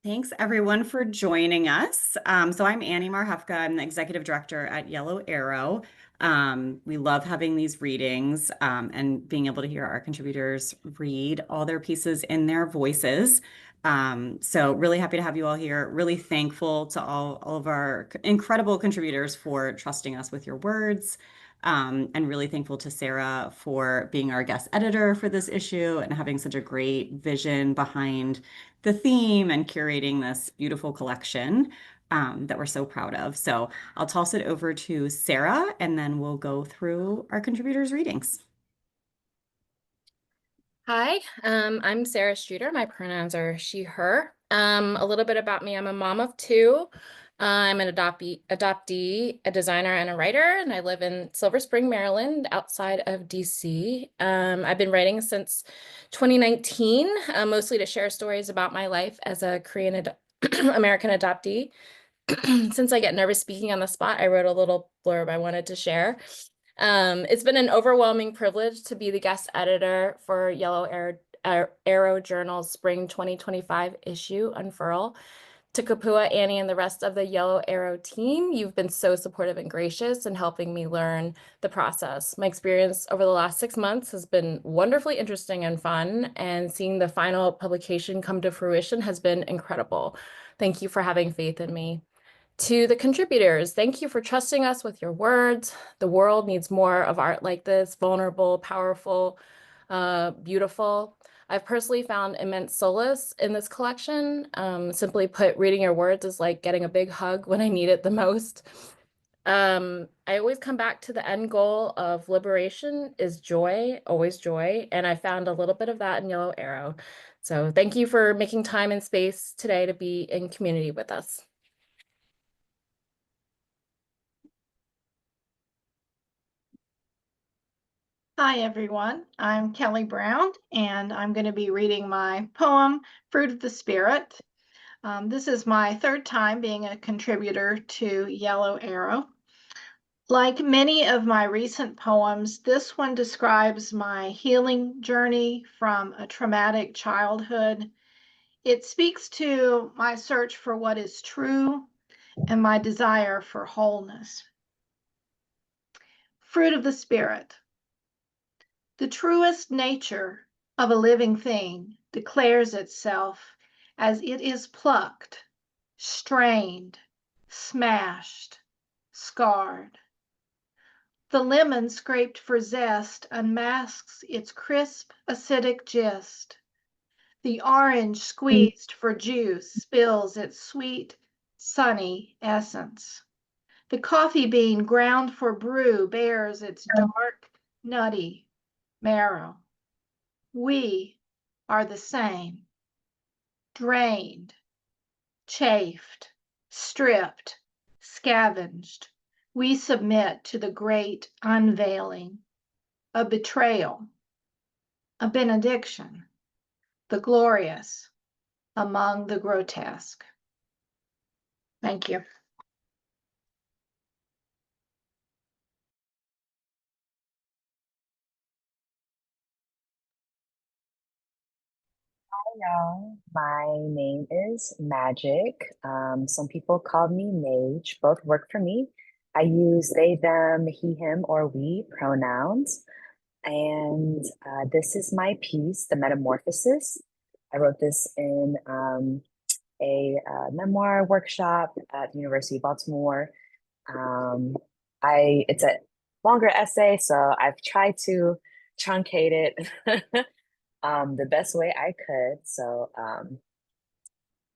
Thanks everyone for joining us. So I'm Annie Marhefka. I'm the executive director at Yellow Arrow. We love having these readings and being able to hear our contributors read all their pieces in their voices. So really happy to have you all here. Really thankful to all of our incredible contributors for trusting us with your words. And really thankful to Sara for being our guest editor for this issue and having such a great vision behind the theme and curating this beautiful collection that we're so proud of. So I'll toss it over to Sara and then we'll go through our contributors' readings. Hi, I'm Sara Streeter. My pronouns are she, her. A little bit about me. I'm a mom of two. I'm an adoptee, a designer, and a writer, and I live in Silver Spring, Maryland, outside of DC. I've been writing since 2019, mostly to share stories about my life as a Korean American adoptee. Since I get nervous speaking on the spot, I wrote a little blurb I wanted to share. It's been an overwhelming privilege to be the guest editor for Arrow Journal's Spring 2025 issue, Unfurl. To Kapua, Annie, and the rest of the Yellow Arrow team, you've been so supportive and gracious in helping me learn the process. My experience over the last 6 months has been wonderfully interesting and fun, and seeing the final publication come to fruition has been incredible. Thank you for having faith in me. To the contributors, thank you for trusting us with your words. The world needs more of art like this, vulnerable, powerful, beautiful. I've personally found immense solace in this collection. Simply put, reading your words is like getting a big hug when I need it the most. I always come back to the end goal of liberation is joy, always joy, and I found a little bit of that in Yellow Arrow. So thank you for making time and space today to be in community with us. Hi, everyone. I'm Kellie Brown, and I'm going to be reading my poem, Fruit of the Spirit. This is my third time being a contributor to Yellow Arrow. Like many of my recent poems, this one describes my healing journey from a traumatic childhood. It speaks to my search for what is true and my desire for wholeness. Fruit of the Spirit. The truest nature of a living thing declares itself as it is plucked, strained, smashed, scarred. The lemon scraped for zest unmasks its crisp, acidic gist. The orange squeezed for juice spills its sweet, sunny essence. The coffee bean ground for brew bears its dark, nutty marrow. We are the same, drained, chafed, stripped, scavenged. We submit to the great unveiling, a betrayal, a benediction, the glorious among the grotesque. Thank you. Hello, my name is Majiq. Some people call me Mage. Both work for me. I use they, them, he, him, or we pronouns. And this is my piece, The Metamorphosis. I wrote this in a memoir workshop at the University of Baltimore. It's a longer essay, so I've tried to truncate it the best way I could. So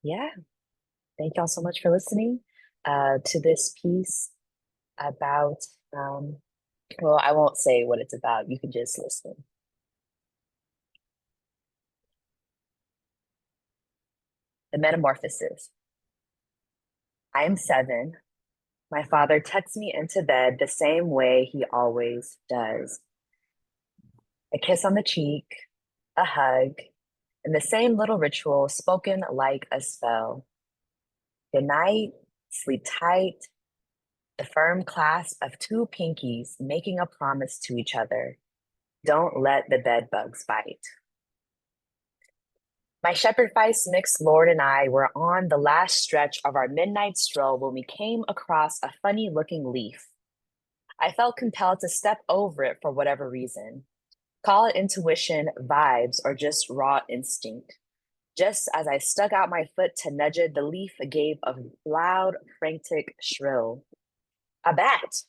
yeah, thank y'all so much for listening to this piece about well, I won't say what it's about. You can just listen. The Metamorphosis. I am 7. My father tucks me into bed the same way he always does. A kiss on the cheek, a hug, and the same little ritual spoken like a spell. Good night, sleep tight, the firm clasp of two pinkies making a promise to each other. Don't let the bed bugs bite. My shepherd face mixed lord and I were on the last stretch of our midnight stroll when we came across a funny-looking leaf. I felt compelled to step over it for whatever reason. Call it intuition, vibes, or just raw instinct. Just as I stuck out my foot to nudge it, the leaf gave a loud, frantic shrill. A bat!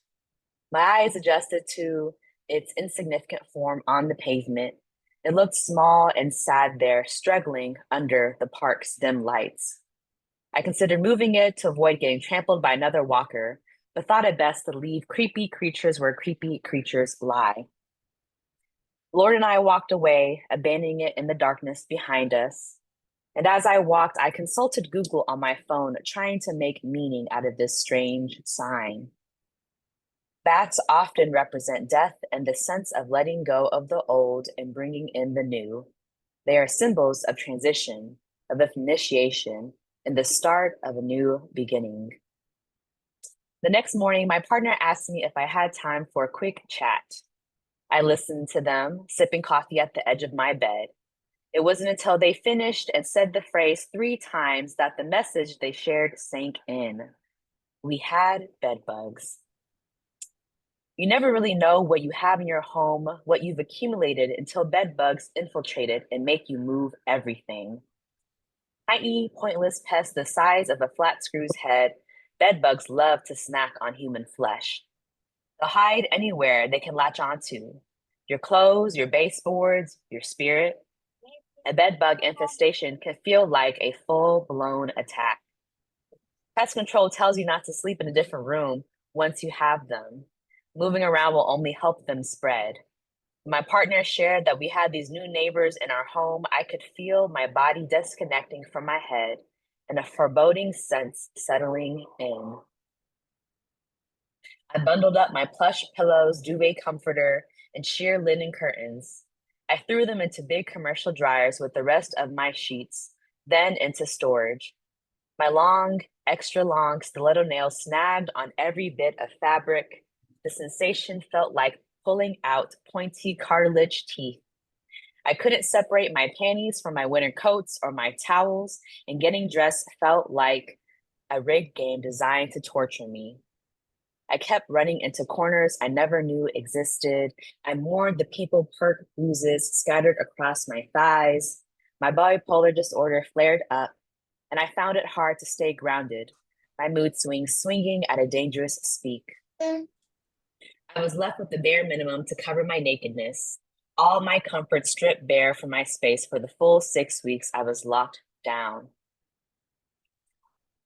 My eyes adjusted to its insignificant form on the pavement. It looked small and sad there, struggling under the park's dim lights. I considered moving it to avoid getting trampled by another walker, but thought it best to leave creepy creatures where creepy creatures lie. Lord and I walked away, abandoning it in the darkness behind us. And as I walked, I consulted Google on my phone, trying to make meaning out of this strange sign. Bats often represent death and the sense of letting go of the old and bringing in the new. They are symbols of transition, of initiation, and the start of a new beginning. The next morning, my partner asked me if I had time for a quick chat. I listened to them, sipping coffee at the edge of my bed. It wasn't until they finished and said the phrase 3 times that the message they shared sank in. We had bed bugs. You never really know what you have in your home, what you've accumulated until bed bugs infiltrate it and make you move everything. Tiny, pointless pests the size of a flat screw's head, bed bugs love to snack on human flesh. They'll hide anywhere they can latch onto. Your clothes, your baseboards, your spirit. A bed bug infestation can feel like a full-blown attack. Pest control tells you not to sleep in a different room once you have them. Moving around will only help them spread. My partner shared that we had these new neighbors in our home. I could feel my body disconnecting from my head and a foreboding sense settling in. I bundled up my plush pillows, duvet comforter, and sheer linen curtains. I threw them into big commercial dryers with the rest of my sheets, then into storage. My long, extra long stiletto nails snagged on every bit of fabric. The sensation felt like pulling out pointy cartilage teeth. I couldn't separate my panties from my winter coats or my towels, and getting dressed felt like a rigged game designed to torture me. I kept running into corners I never knew existed. I mourned the people perk bruises scattered across my thighs. My bipolar disorder flared up, and I found it hard to stay grounded, my mood swings swinging at a dangerous speed. I was left with the bare minimum to cover my nakedness. All my comfort stripped bare from my space for the full 6 weeks I was locked down.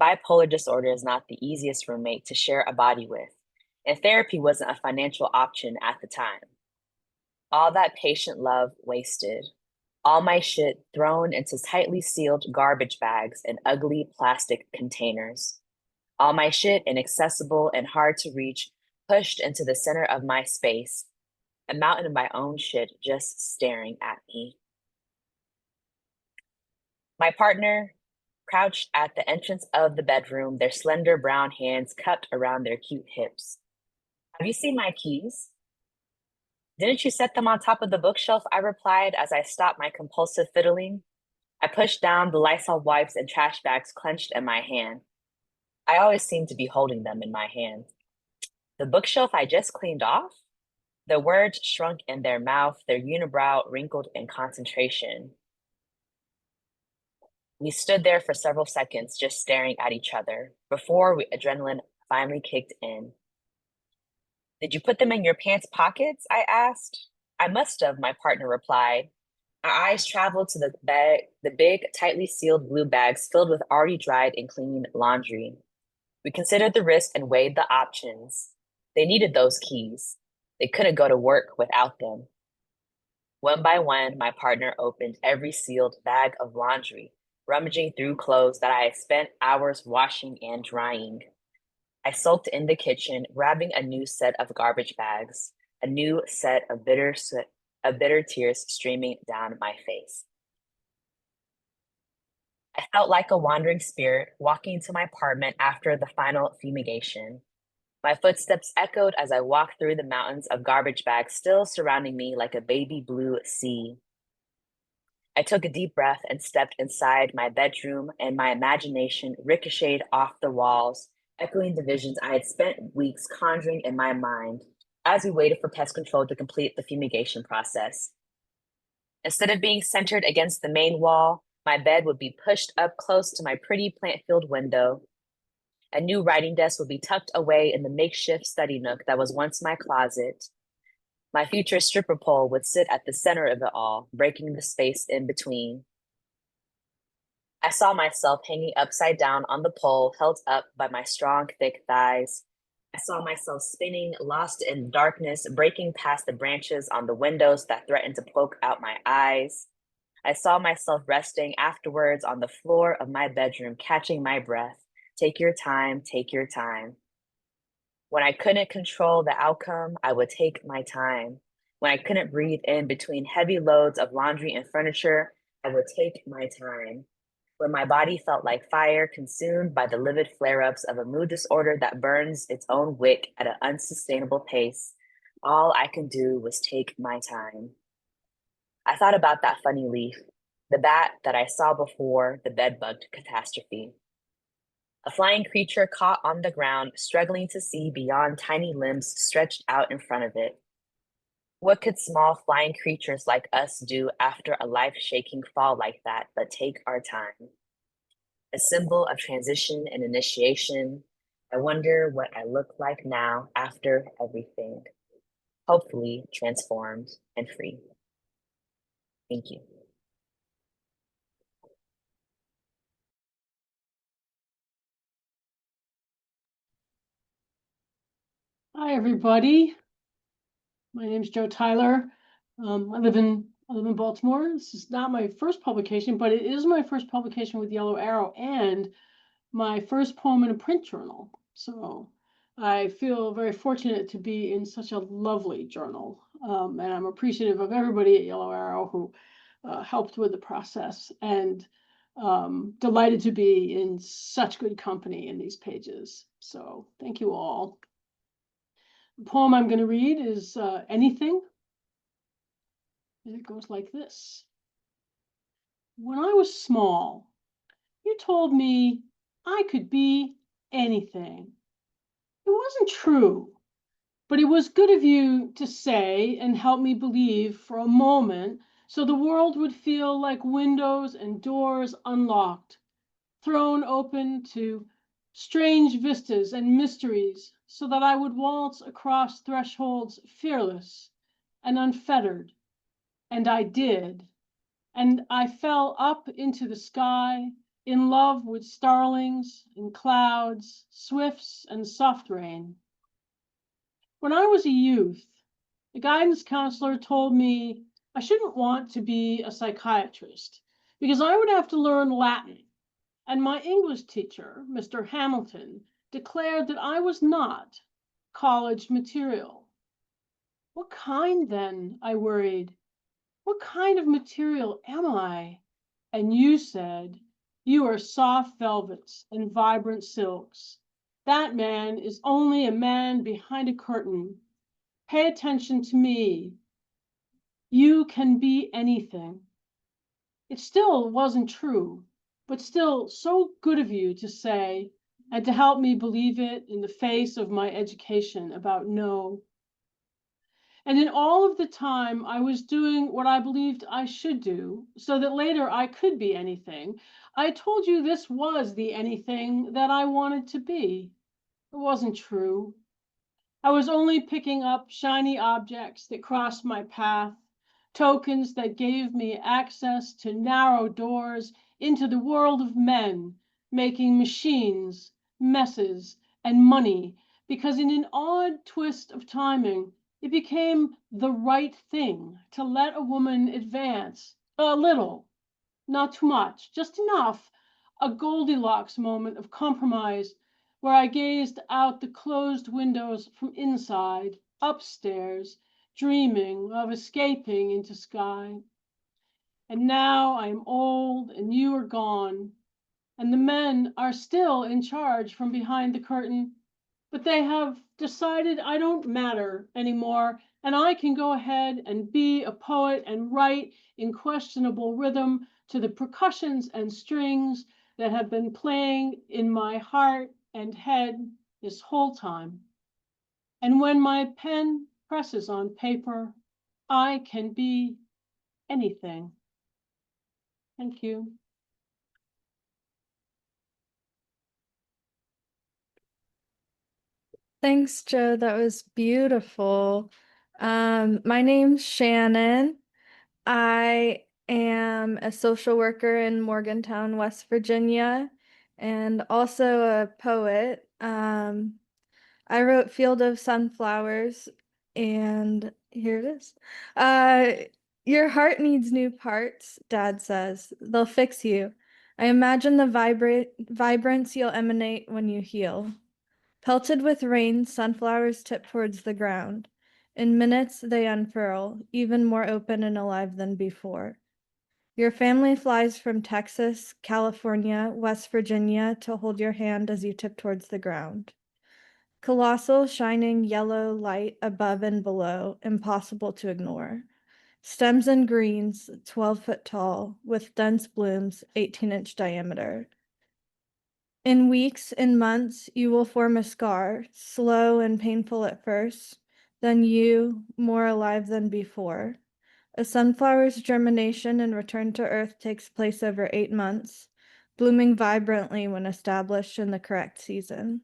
Bipolar disorder is not the easiest roommate to share a body with, and therapy wasn't a financial option at the time. All that patient love wasted. All my shit thrown into tightly sealed garbage bags and ugly plastic containers. All my shit inaccessible and hard to reach, pushed into the center of my space, a mountain of my own shit just staring at me. My partner crouched at the entrance of the bedroom, their slender brown hands cupped around their cute hips. Have you seen my keys? Didn't you set them on top of the bookshelf? I replied as I stopped my compulsive fiddling. I pushed down the Lysol wipes and trash bags clenched in my hand. I always seem to be holding them in my hand. The bookshelf I just cleaned off? The words shrunk in their mouth, their unibrow wrinkled in concentration. We stood there for several seconds, just staring at each other, before adrenaline finally kicked in. Did you put them in your pants pockets? I asked. I must have, my partner replied. Our eyes traveled to the big, tightly sealed blue bags filled with already dried and clean laundry. We considered the risk and weighed the options. They needed those keys. They couldn't go to work without them. One by one, my partner opened every sealed bag of laundry, rummaging through clothes that I had spent hours washing and drying. I sulked in the kitchen, grabbing a new set of garbage bags, a new set of bitter tears streaming down my face. I felt like a wandering spirit walking to my apartment after the final fumigation. My footsteps echoed as I walked through the mountains of garbage bags still surrounding me like a baby blue sea. I took a deep breath and stepped inside my bedroom, and my imagination ricocheted off the walls, echoing the visions I had spent weeks conjuring in my mind as we waited for pest control to complete the fumigation process. Instead of being centered against the main wall, my bed would be pushed up close to my pretty plant-filled window. A new writing desk would be tucked away in the makeshift study nook that was once my closet. My future stripper pole would sit at the center of it all, breaking the space in between. I saw myself hanging upside down on the pole, held up by my strong, thick thighs. I saw myself spinning, lost in darkness, breaking past the branches on the windows that threatened to poke out my eyes. I saw myself resting afterwards on the floor of my bedroom, catching my breath. Take your time, take your time. When I couldn't control the outcome, I would take my time. When I couldn't breathe in between heavy loads of laundry and furniture, I would take my time. When my body felt like fire consumed by the livid flare-ups of a mood disorder that burns its own wick at an unsustainable pace, all I could do was take my time. I thought about that funny leaf, the bat that I saw before the bedbug catastrophe. A flying creature caught on the ground, struggling to see beyond tiny limbs stretched out in front of it. What could small flying creatures like us do after a life-shaking fall like that but take our time? A symbol of transition and initiation. I wonder what I look like now after everything. Hopefully transformed and free. Thank you. Hi, everybody. My name's Joe Tyler. I live in Baltimore. This is not my first publication, but it is my first publication with Yellow Arrow and my first poem in a print journal. So I feel very fortunate to be in such a lovely journal. And I'm appreciative of everybody at Yellow Arrow who helped with the process, and delighted to be in such good company in these pages. So thank you all. The poem I'm going to read is Anything. And it goes like this. When I was small, you told me I could be anything. It wasn't true, but it was good of you to say and help me believe for a moment, so the world would feel like windows and doors unlocked, thrown open to strange vistas and mysteries, so that I would waltz across thresholds fearless and unfettered. And I did. And I fell up into the sky, in love with starlings and clouds, swifts and soft rain. When I was a youth, the guidance counselor told me I shouldn't want to be a psychiatrist because I would have to learn Latin. And my English teacher, Mr. Hamilton, declared that I was not college material. What kind then? I worried. What kind of material am I? And you said, you are soft velvets and vibrant silks. That man is only a man behind a curtain. Pay attention to me. You can be anything. It still wasn't true, but still so good of you to say and to help me believe it in the face of my education about no. And in all of the time I was doing what I believed I should do so that later I could be anything, I told you this was the anything that I wanted to be. It wasn't true. I was only picking up shiny objects that crossed my path, tokens that gave me access to narrow doors into the world of men, making machines, messes, and money, because in an odd twist of timing, it became the right thing to let a woman advance a little, not too much, just enough, a Goldilocks moment of compromise where I gazed out the closed windows from inside, upstairs, dreaming of escaping into sky. And now I am old and you are gone, and the men are still in charge from behind the curtain. but they have decided I don't matter anymore, and I can go ahead and be a poet and write in questionable rhythm to the percussions and strings that have been playing in my heart and head this whole time. And when my pen presses on paper, I can be anything. Thank you. Thanks, Joe. That was beautiful. My name's Shannon. I am a social worker in Morgantown, West Virginia, and also a poet. I wrote Field of Sunflowers, and here it is. Your heart needs new parts, Dad says. They'll fix you. I imagine the vibrance you'll emanate when you heal. Pelted with rain, sunflowers tip towards the ground. In minutes, they unfurl, even more open and alive than before. Your family flies from Texas, California, West Virginia to hold your hand as you tip towards the ground. Colossal, shining yellow light above and below, impossible to ignore. Stems and greens, 12 foot tall, with dense blooms, 18-inch diameter. In weeks, in months, you will form a scar, slow and painful at first, then you, more alive than before. A sunflower's germination and return to earth takes place over 8 months, blooming vibrantly when established in the correct season.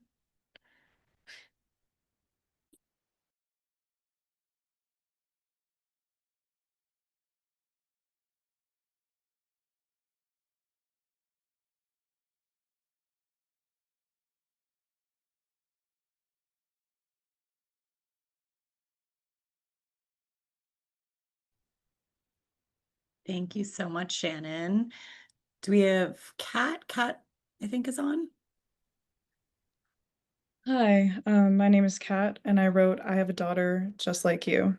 Thank you so much, Shannon. Do we have Kat? Kat, I think, is on. Hi, my name is Kat, and I wrote I Have a Daughter Just Like You.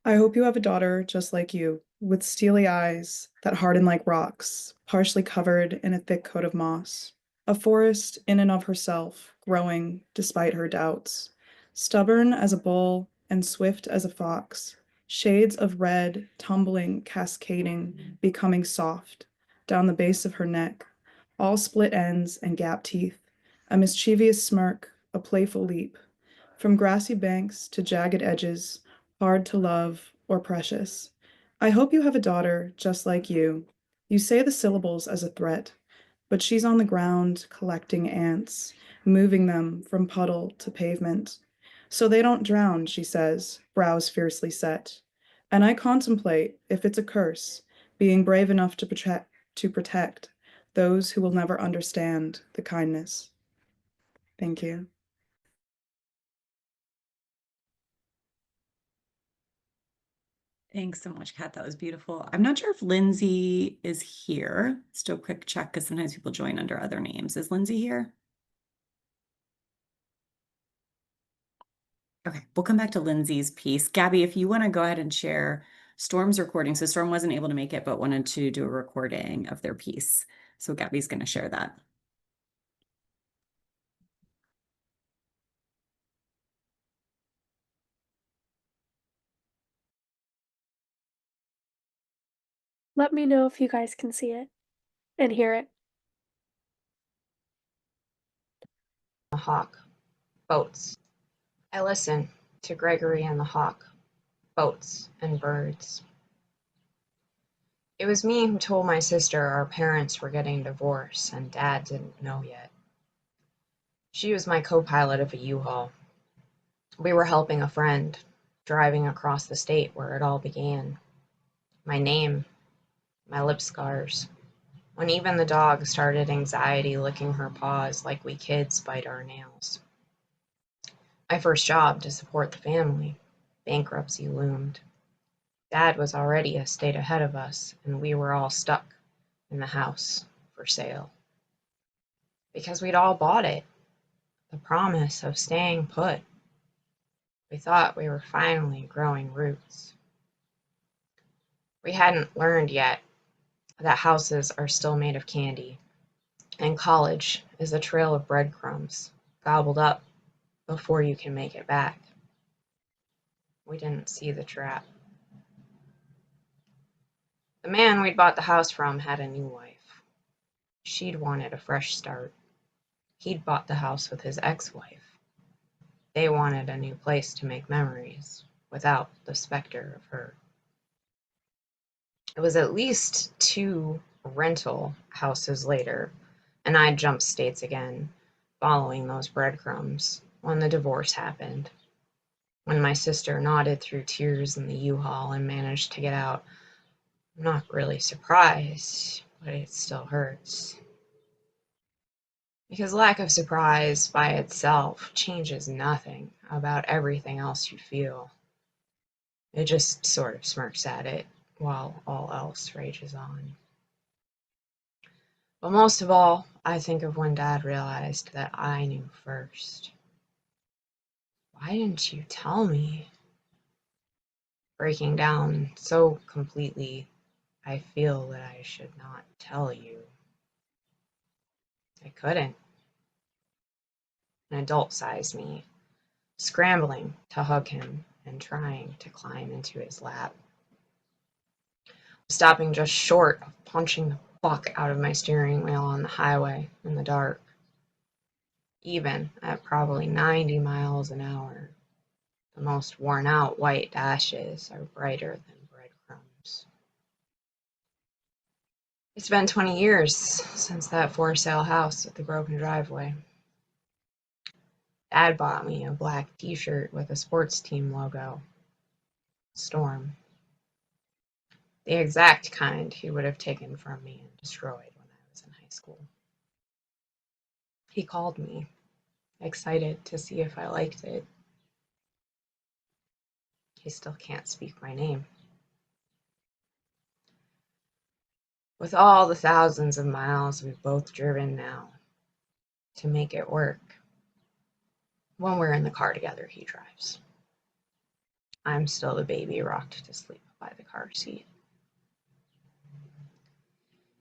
I hope you have a daughter just like you, with steely eyes that harden like rocks, partially covered in a thick coat of moss. A forest in and of herself, growing despite her doubts. Stubborn as a bull and swift as a fox. Shades of red, tumbling, cascading, becoming soft, down the base of her neck, all split ends and gap teeth. A mischievous smirk, a playful leap. From grassy banks to jagged edges, hard to love or precious. I hope you have a daughter just like you. You say the syllables as a threat, but she's on the ground collecting ants, moving them from puddle to pavement. So they don't drown, she says, brows fiercely set. And I contemplate, if it's a curse, being brave enough to protect those who will never understand the kindness. Thank you. Thanks so much, Kat. That was beautiful. I'm not sure if Lindsay is here. Let's do a quick check because sometimes people join under other names. Is Lindsay here? Okay, we'll come back to Lindsay's piece. Gabby, if you want to go ahead and share Storm's recording. So Storm wasn't able to make it, but wanted to do a recording of their piece. So Gabby's going to share that. Let me know if you guys can see it and hear it. The hawk, boats. I listen to Gregory and the hawk, boats and birds. It was me who told my sister our parents were getting divorced and Dad didn't know yet. She was my co-pilot of a U-Haul. We were helping a friend, driving across the state where it all began. My name, my lip scars. When even the dog started anxiety licking her paws like we kids bite our nails. My first job to support the family. Bankruptcy loomed. Dad was already a state ahead of us, and we were all stuck in the house for sale. Because we'd all bought it. The promise of staying put. We thought we were finally growing roots. We hadn't learned yet that houses are still made of candy, and college is a trail of breadcrumbs, gobbled up before you can make it back. We didn't see the trap. The man we'd bought the house from had a new wife. She'd wanted a fresh start. He'd bought the house with his ex-wife. They wanted a new place to make memories without the specter of her. It was at least 2 rental houses later, and I jumped states again, following those breadcrumbs, when the divorce happened. When my sister nodded through tears in the U-Haul and managed to get out, I'm not really surprised, but it still hurts. Because lack of surprise by itself changes nothing about everything else you feel. It just sort of smirks at it while all else rages on. But most of all, I think of when Dad realized that I knew first. Why didn't you tell me? Breaking down so completely, I feel that I should not tell you. I couldn't. An adult-sized me, scrambling to hug him and trying to climb into his lap. Stopping just short of punching the fuck out of my steering wheel on the highway in the dark. Even at probably 90 miles an hour, the most worn-out white dashes are brighter than breadcrumbs. It's been 20 years since that for-sale house with the broken driveway. Dad bought me a black t-shirt with a sports team logo. Storm. The exact kind he would have taken from me and destroyed when I was in high school. He called me, excited to see if I liked it. He still can't speak my name. With all the thousands of miles we've both driven now, to make it work, when we're in the car together, he drives. I'm still the baby rocked to sleep by the car seat.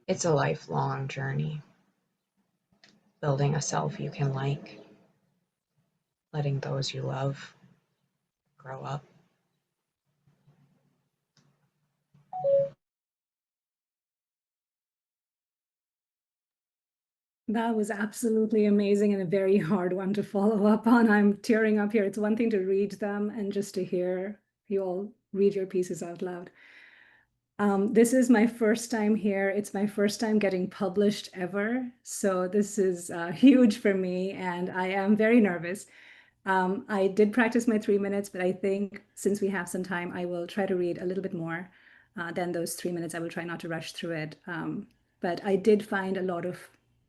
It's a lifelong journey. Building a self you can like, letting those you love grow up. That was absolutely amazing and a very hard one to follow up on. I'm tearing up here. It's one thing to read them and just to hear you all read your pieces out loud. This is my first time here. It's my first time getting published ever. So this is huge for me and I am very nervous. I did practice my 3 minutes, but I think since we have some time, I will try to read a little bit more than those 3 minutes. I will try not to rush through it. But I did find a lot of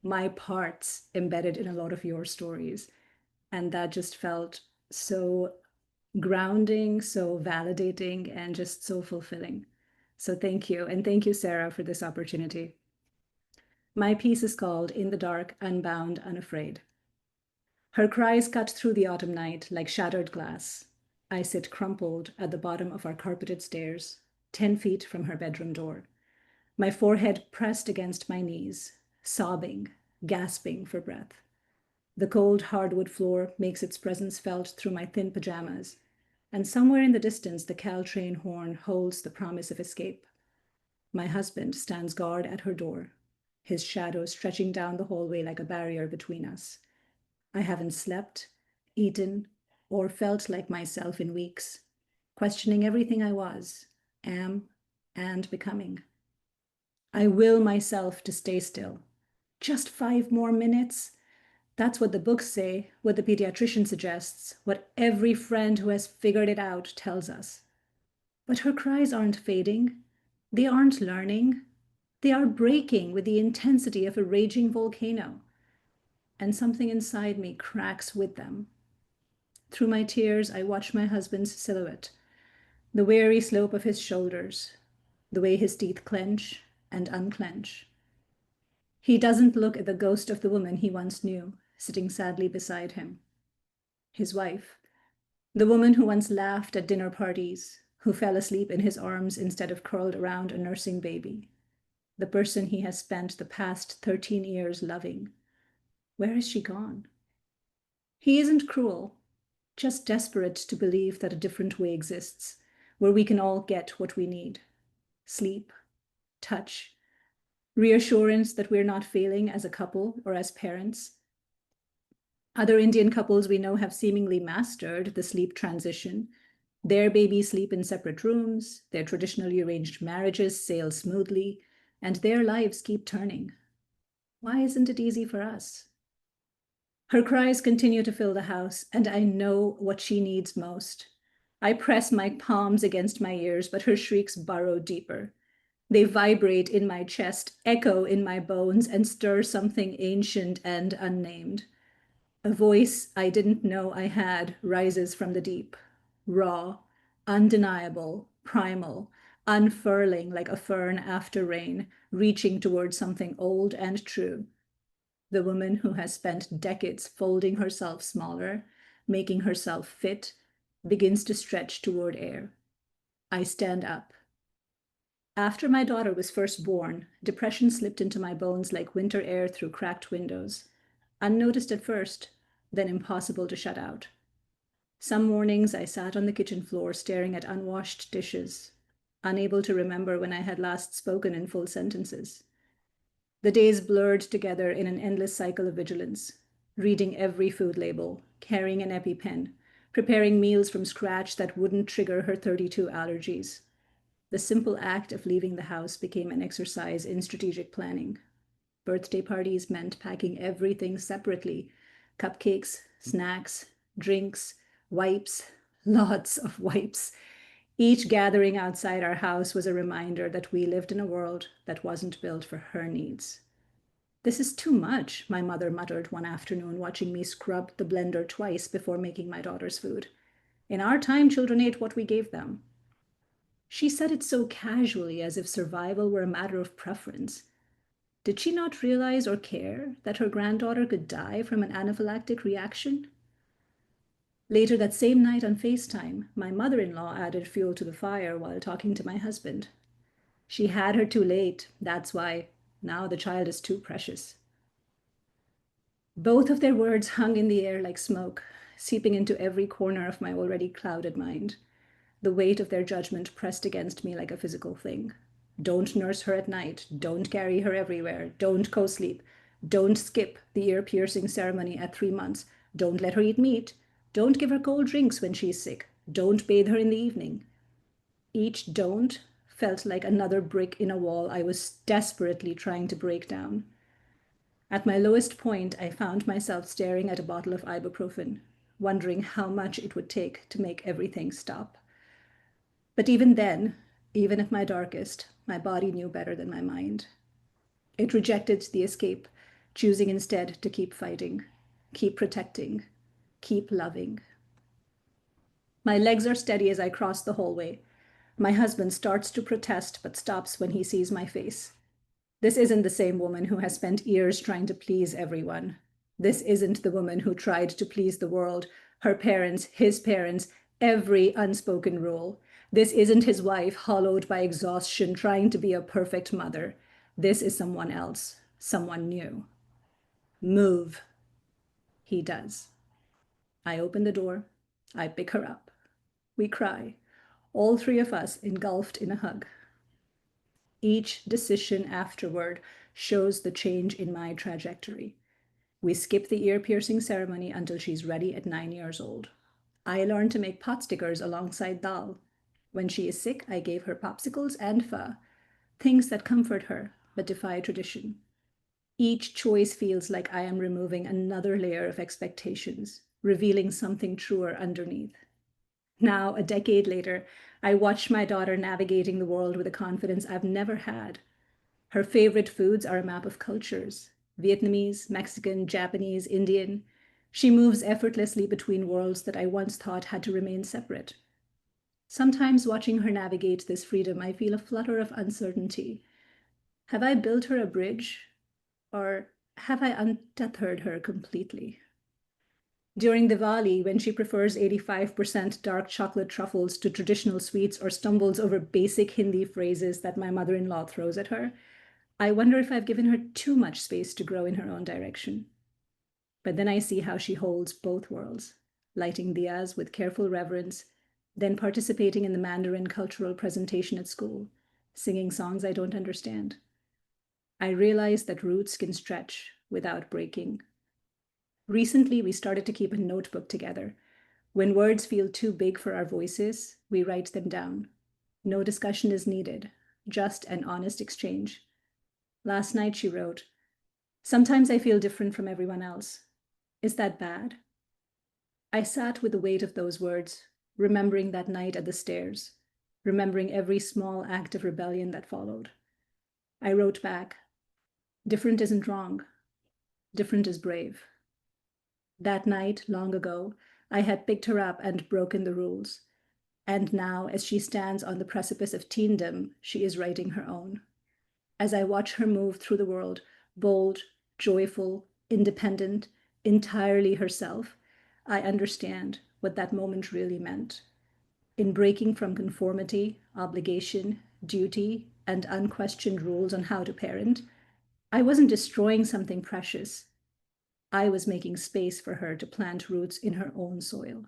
my parts embedded in a lot of your stories. And that just felt so grounding, so validating, and just so fulfilling. So thank you. And thank you, Sara, for this opportunity. My piece is called In the Dark, Unbound, Unafraid. Her cries cut through the autumn night like shattered glass. I sit crumpled at the bottom of our carpeted stairs, 10 feet from her bedroom door. My forehead pressed against my knees, sobbing, gasping for breath. The cold hardwood floor makes its presence felt through my thin pajamas, and somewhere in the distance the Caltrain horn holds the promise of escape. My husband stands guard at her door, his shadow stretching down the hallway like a barrier between us. I haven't slept, eaten, or felt like myself in weeks, questioning everything I was, am, and becoming. I will myself to stay still. Just 5 more minutes? That's what the books say, what the pediatrician suggests, what every friend who has figured it out tells us. But her cries aren't fading. They aren't learning. They are breaking with the intensity of a raging volcano. And something inside me cracks with them. Through my tears, I watch my husband's silhouette, the weary slope of his shoulders, the way his teeth clench and unclench. He doesn't look at the ghost of the woman he once knew, sitting sadly beside him. His wife, the woman who once laughed at dinner parties, who fell asleep in his arms instead of curled around a nursing baby. The person he has spent the past 13 years loving. Where has she gone? He isn't cruel, just desperate to believe that a different way exists, where we can all get what we need. Sleep, touch, reassurance that we're not failing as a couple or as parents. Other Indian couples we know have seemingly mastered the sleep transition. Their babies sleep in separate rooms, their traditionally arranged marriages sail smoothly, and their lives keep turning. Why isn't it easy for us? Her cries continue to fill the house, and I know what she needs most. I press my palms against my ears, but her shrieks burrow deeper. They vibrate in my chest, echo in my bones, and stir something ancient and unnamed. A voice I didn't know I had rises from the deep, raw, undeniable, primal, unfurling like a fern after rain, reaching toward something old and true. The woman who has spent decades folding herself smaller, making herself fit, begins to stretch toward air. I stand up. After my daughter was first born, depression slipped into my bones like winter air through cracked windows. Unnoticed at first, then impossible to shut out. Some mornings I sat on the kitchen floor staring at unwashed dishes, unable to remember when I had last spoken in full sentences. The days blurred together in an endless cycle of vigilance, reading every food label, carrying an EpiPen, preparing meals from scratch that wouldn't trigger her 32 allergies. The simple act of leaving the house became an exercise in strategic planning. Birthday parties meant packing everything separately: cupcakes, snacks, drinks, wipes, lots of wipes. Each gathering outside our house was a reminder that we lived in a world that wasn't built for her needs. "This is too much," my mother muttered one afternoon, watching me scrub the blender twice before making my daughter's food. "In our time, children ate what we gave them." She said it so casually, as if survival were a matter of preference. Did she not realize or care that her granddaughter could die from an anaphylactic reaction? Later that same night on FaceTime, my mother-in-law added fuel to the fire while talking to my husband. "She had her too late, that's why. Now the child is too precious." Both of their words hung in the air like smoke, seeping into every corner of my already clouded mind. The weight of their judgment pressed against me like a physical thing. Don't nurse her at night. Don't carry her everywhere. Don't co-sleep. Don't skip the ear-piercing ceremony at 3 months. Don't let her eat meat. Don't give her cold drinks when she's sick. Don't bathe her in the evening. Each don't felt like another brick in a wall I was desperately trying to break down. At my lowest point, I found myself staring at a bottle of ibuprofen, wondering how much it would take to make everything stop. But even then, even at my darkest, my body knew better than my mind. It rejected the escape, choosing instead to keep fighting, keep protecting, keep loving. My legs are steady as I cross the hallway. My husband starts to protest but stops when he sees my face. This isn't the same woman who has spent years trying to please everyone. This isn't the woman who tried to please the world, her parents, his parents, every unspoken rule. This isn't his wife, hollowed by exhaustion, trying to be a perfect mother. This is someone else, someone new. "Move." He does. I open the door. I pick her up. We cry, all three of us engulfed in a hug. Each decision afterward shows the change in my trajectory. We skip the ear-piercing ceremony until she's ready at 9 years old. I learned to make pot stickers alongside dal. When she is sick, I gave her popsicles and pho, things that comfort her but defy tradition. Each choice feels like I am removing another layer of expectations, revealing something truer underneath. Now, a decade later, I watch my daughter navigating the world with a confidence I've never had. Her favorite foods are a map of cultures: Vietnamese, Mexican, Japanese, Indian. She moves effortlessly between worlds that I once thought had to remain separate. Sometimes watching her navigate this freedom, I feel a flutter of uncertainty. Have I built her a bridge, or have I untethered her completely? During Diwali, when she prefers 85% dark chocolate truffles to traditional sweets or stumbles over basic Hindi phrases that my mother-in-law throws at her, I wonder if I've given her too much space to grow in her own direction. But then I see how she holds both worlds, lighting diyas with careful reverence, then participating in the Mandarin cultural presentation at school, singing songs I don't understand. I realize that roots can stretch without breaking. Recently, we started to keep a notebook together. When words feel too big for our voices, we write them down. No discussion is needed, just an honest exchange. Last night she wrote, "Sometimes I feel different from everyone else. Is that bad?" I sat with the weight of those words, remembering that night at the stairs, remembering every small act of rebellion that followed. I wrote back, "Different isn't wrong. Different is brave." That night, long ago, I had picked her up and broken the rules. And now, as she stands on the precipice of teendom, she is writing her own. As I watch her move through the world, bold, joyful, independent, entirely herself, I understand what that moment really meant. In breaking from conformity, obligation, duty, and unquestioned rules on how to parent, I wasn't destroying something precious. I was making space for her to plant roots in her own soil,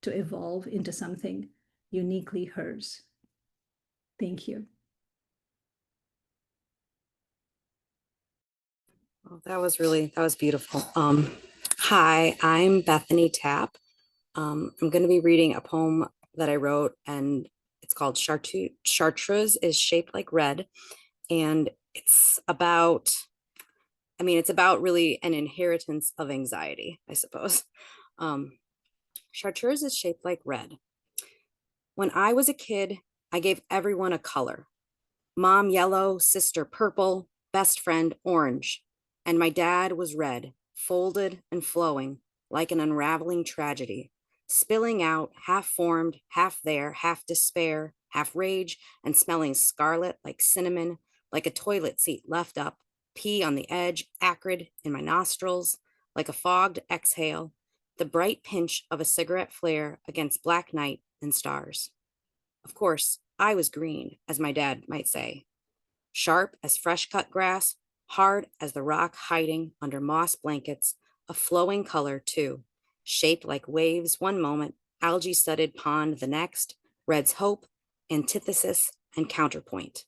to evolve into something uniquely hers. Thank you. Oh, that was beautiful. Hi, I'm Bethany Tap. I'm going to be reading a poem that I wrote, and it's called Chartreuse is Shaped Like Red. And it's about really an inheritance of anxiety, I suppose. Chartreuse is shaped like red. When I was a kid, I gave everyone a color. Mom yellow, sister purple, best friend orange. And my dad was red, folded and flowing like an unraveling tragedy, spilling out, half formed, half there, half despair, half rage, and smelling scarlet like cinnamon, like a toilet seat left up, pee on the edge, acrid in my nostrils, like a fogged exhale, the bright pinch of a cigarette flare against black night and stars. Of course, I was green, as my dad might say, sharp as fresh cut grass, hard as the rock hiding under moss blankets, a flowing color too, shaped like waves one moment, algae-studded pond the next, red's hope, antithesis, and counterpoint.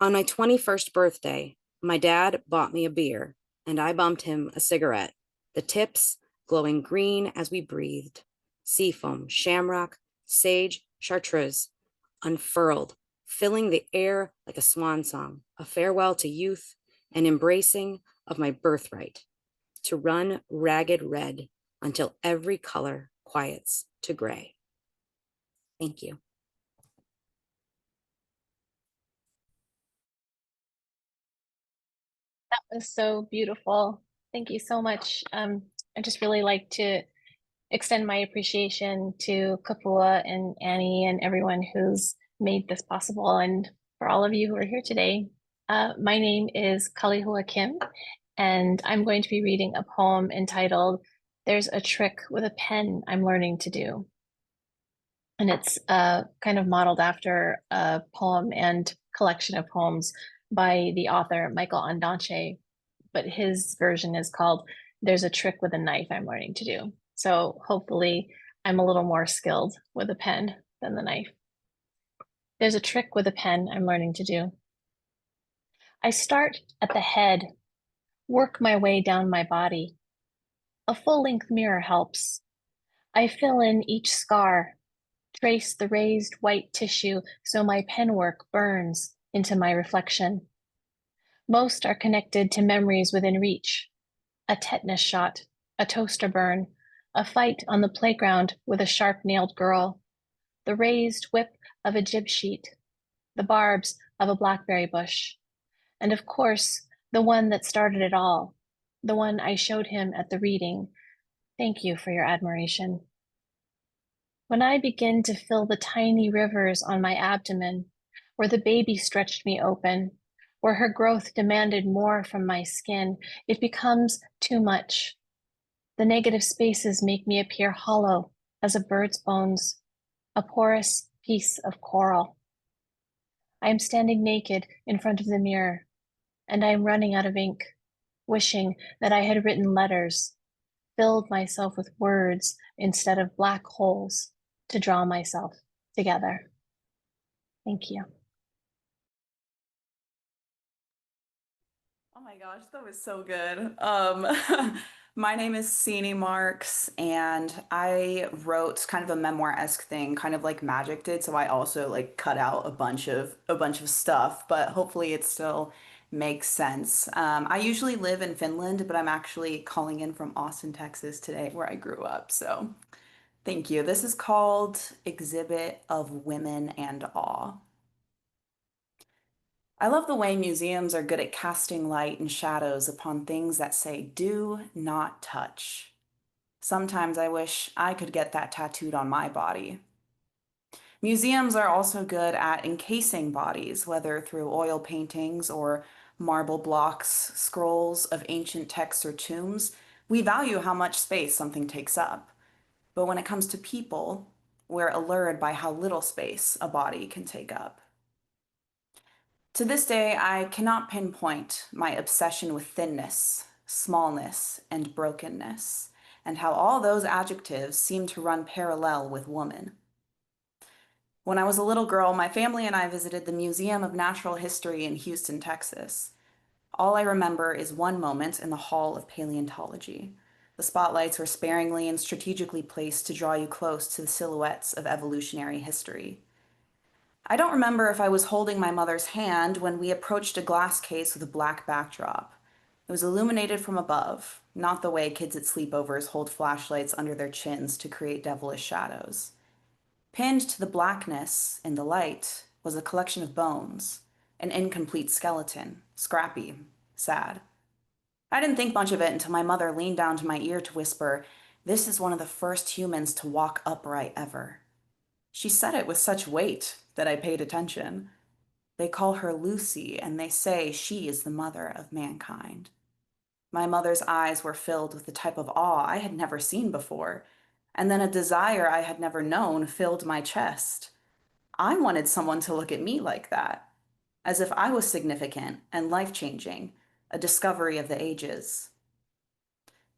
On my 21st birthday, my dad bought me a beer, and I bumped him a cigarette, the tips glowing green as we breathed, seafoam, shamrock, sage, chartreuse, unfurled, filling the air like a swan song, a farewell to youth, an embracing of my birthright, to run ragged red until every color quiets to gray. Thank you. That was so beautiful. Thank you so much. I just really like to extend my appreciation to Kapua and Annie and everyone who's made this possible, and for all of you who are here today. My name is Kalehua Kim, and I'm going to be reading a poem entitled "There's a Trick with a Pen I'm Learning to Do." And it's kind of modeled after a poem and collection of poems by the author Michael Ondaatje, but his version is called "There's a Trick with a Knife I'm Learning to Do." So hopefully I'm a little more skilled with a pen than the knife. There's a trick with a pen I'm learning to do. I start at the head, work my way down my body. A full-length mirror helps. I fill in each scar, trace the raised white tissue so my penwork burns into my reflection. Most are connected to memories within reach. A tetanus shot, a toaster burn, a fight on the playground with a sharp-nailed girl, the raised whip of a jib sheet, the barbs of a blackberry bush, and of course, the one that started it all, the one I showed him at the reading. Thank you for your admiration. When I begin to feel the tiny rivers on my abdomen, where the baby stretched me open, where her growth demanded more from my skin, it becomes too much. The negative spaces make me appear hollow as a bird's bones, a porous piece of coral. I am standing naked in front of the mirror, and I am running out of ink. wishing that I had written letters, filled myself with words instead of black holes to draw myself together. Thank you. Oh my gosh, that was so good. My name is Sini Marcks, and I wrote kind of a memoir-esque thing, kind of like Majiq did. So I also like cut out a bunch of stuff, but hopefully it still makes sense. I usually live in Finland, but I'm actually calling in from Austin, Texas today, where I grew up. So thank you. This is called Exhibit of Women and Awe. I love the way museums are good at casting light and shadows upon things that say, do not touch. Sometimes I wish I could get that tattooed on my body. Museums are also good at encasing bodies, whether through oil paintings or marble blocks, scrolls of ancient texts or tombs. We value how much space something takes up. But when it comes to people, we're allured by how little space a body can take up. To this day, I cannot pinpoint my obsession with thinness, smallness, and brokenness, and how all those adjectives seem to run parallel with woman. When I was a little girl, my family and I visited the Museum of Natural History in Houston, Texas. All I remember is one moment in the Hall of Paleontology. The spotlights were sparingly and strategically placed to draw you close to the silhouettes of evolutionary history. I don't remember if I was holding my mother's hand when we approached a glass case with a black backdrop. It was illuminated from above, not the way kids at sleepovers hold flashlights under their chins to create devilish shadows. Pinned to the blackness in the light was a collection of bones, an incomplete skeleton, scrappy, sad. I didn't think much of it until my mother leaned down to my ear to whisper, "This is one of the first humans to walk upright ever." She said it with such weight that I paid attention. They call her Lucy, and they say she is the mother of mankind. My mother's eyes were filled with the type of awe I had never seen before, and then a desire I had never known filled my chest. I wanted someone to look at me like that, as if I was significant and life-changing, a discovery of the ages.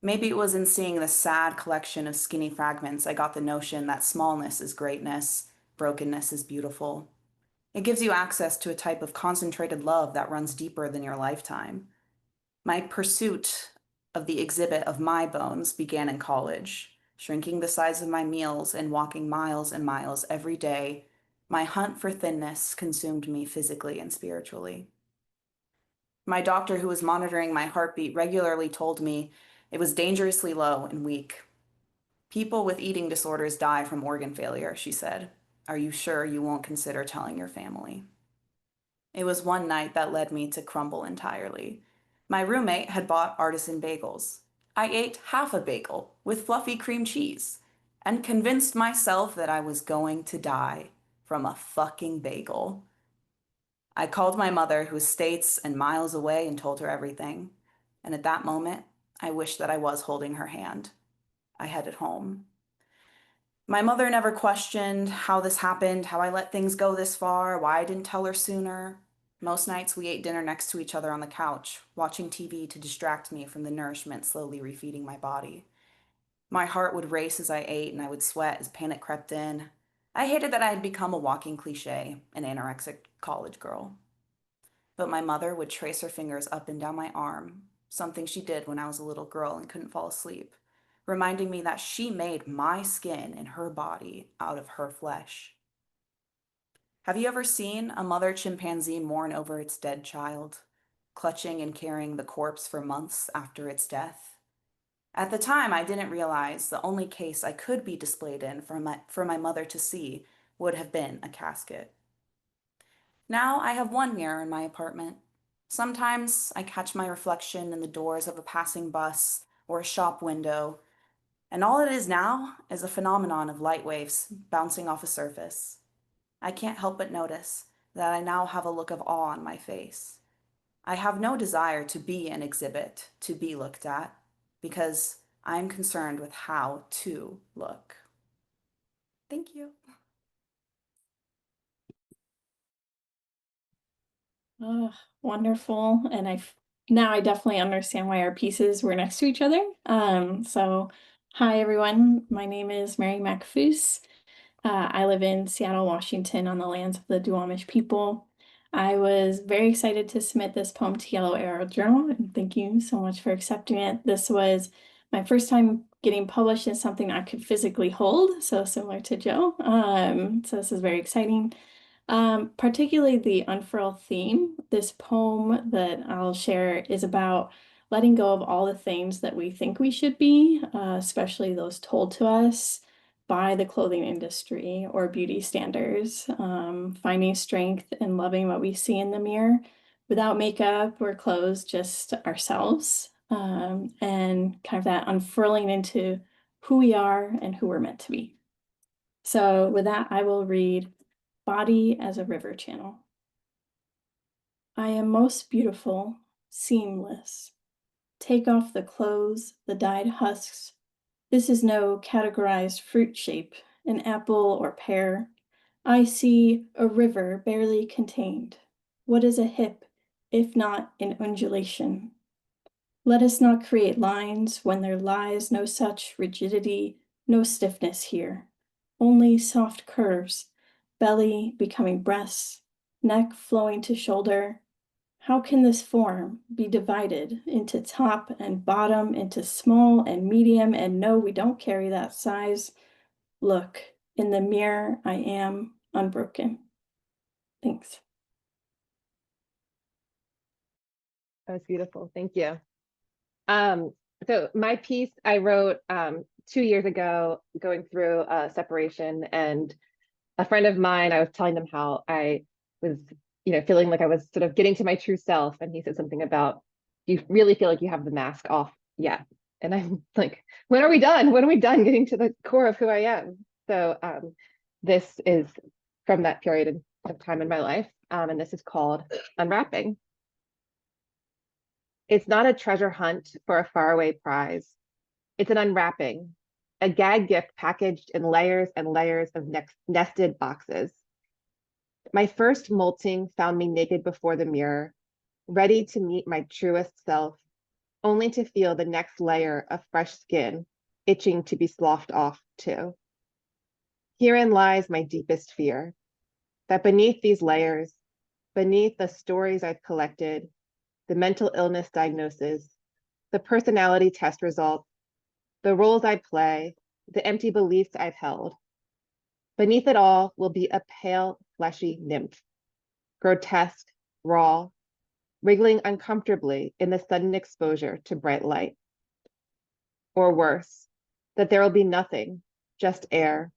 Maybe it was in seeing the sad collection of skinny fragments I got the notion that smallness is greatness, brokenness is beautiful. It gives you access to a type of concentrated love that runs deeper than your lifetime. My pursuit of the exhibit of my bones began in college, shrinking the size of my meals and walking miles and miles every day. My hunt for thinness consumed me physically and spiritually. My doctor, who was monitoring my heartbeat, regularly told me it was dangerously low and weak. People with eating disorders die from organ failure, she said. Are you sure you won't consider telling your family? It was one night that led me to crumble entirely. My roommate had bought artisan bagels. I ate half a bagel with fluffy cream cheese and convinced myself that I was going to die from a fucking bagel. I called my mother, who was states and miles away, and told her everything. And at that moment, I wished that I was holding her hand. I headed home. My mother never questioned how this happened, how I let things go this far, why I didn't tell her sooner. Most nights we ate dinner next to each other on the couch, watching TV to distract me from the nourishment slowly refeeding my body. My heart would race as I ate, and I would sweat as panic crept in. I hated that I had become a walking cliche, an anorexic college girl. But my mother would trace her fingers up and down my arm, something she did when I was a little girl and couldn't fall asleep, reminding me that she made my skin and her body out of her flesh. Have you ever seen a mother chimpanzee mourn over its dead child, clutching and carrying the corpse for months after its death? At the time, I didn't realize the only case I could be displayed in for my mother to see would have been a casket. Now I have one mirror in my apartment. Sometimes I catch my reflection in the doors of a passing bus or a shop window, and all it is now is a phenomenon of light waves bouncing off a surface. I can't help but notice that I now have a look of awe on my face. I have no desire to be an exhibit to be looked at, because I'm concerned with how to look. Thank you. Oh, wonderful. And now I definitely understand why our pieces were next to each other. So hi everyone, my name is Mary McAfoose. I live in Seattle, Washington on the lands of the Duwamish people. I was very excited to submit this poem to Yellow Arrow Journal, and thank you so much for accepting it. This was my first time getting published in something I could physically hold, so similar to Joe. So this is very exciting. Particularly the unfurl theme. This poem that I'll share is about letting go of all the things that we think we should be, especially those told to us by the clothing industry or beauty standards, finding strength in loving what we see in the mirror without makeup or clothes, just ourselves, and kind of that unfurling into who we are and who we're meant to be. So with that, I will read Body as a River Channel. I am most beautiful, seamless. Take off the clothes, the dyed husks. This is no categorized fruit shape, an apple or pear. I see a river barely contained. What is a hip, if not an undulation? Let us not create lines when there lies no such rigidity, no stiffness here. Only soft curves, belly becoming breasts, neck flowing to shoulder. How can this form be divided into top and bottom, into small and medium, and no, we don't carry that size? Look, in the mirror, I am unbroken. Thanks. That was beautiful. Thank you. So my piece I wrote 2 years ago, going through a separation, and a friend of mine, I was telling them how I was, feeling like I was sort of getting to my true self, and he said something about, "Do you really feel like you have the mask off yet?" And I'm like, "When are we done? When are we done getting to the core of who I am?" So this is from that period of time in my life, and this is called Unwrapping. It's not a treasure hunt for a faraway prize. It's an unwrapping, a gag gift packaged in layers and layers of nested boxes. My first molting found me naked before the mirror, ready to meet my truest self, only to feel the next layer of fresh skin itching to be sloughed off too. Herein lies my deepest fear, that beneath these layers, beneath the stories I've collected, the mental illness diagnosis, the personality test results, the roles I play, the empty beliefs I've held. Beneath it all will be a pale, fleshy nymph, grotesque, raw, wriggling uncomfortably in the sudden exposure to bright light. Or worse, that there will be nothing, just air,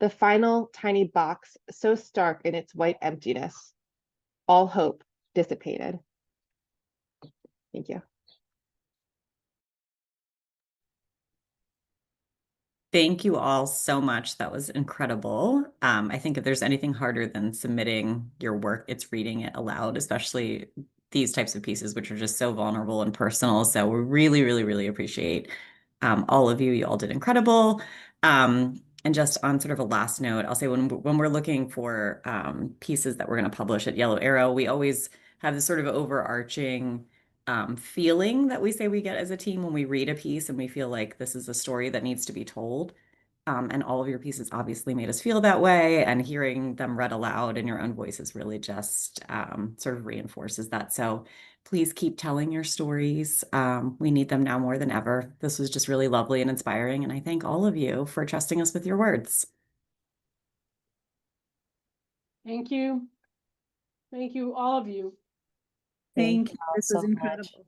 the final tiny box so stark in its white emptiness, all hope dissipated. Thank you. Thank you all so much. That was incredible. I think if there's anything harder than submitting your work, it's reading it aloud, especially these types of pieces, which are just so vulnerable and personal. So we really, really, really appreciate all of you. You all did incredible. And just on sort of a last note, I'll say when we're looking for pieces that we're going to publish at Yellow Arrow, we always have this sort of overarching feeling that we say we get as a team when we read a piece and we feel like this is a story that needs to be told. And all of your pieces obviously made us feel that way, and hearing them read aloud in your own voices really just sort of reinforces that. So please keep telling your stories. We need them now more than ever. This was just really lovely and inspiring, and I thank all of you for trusting us with your words. Thank you. Thank you, all of you. Thank you. This was incredible.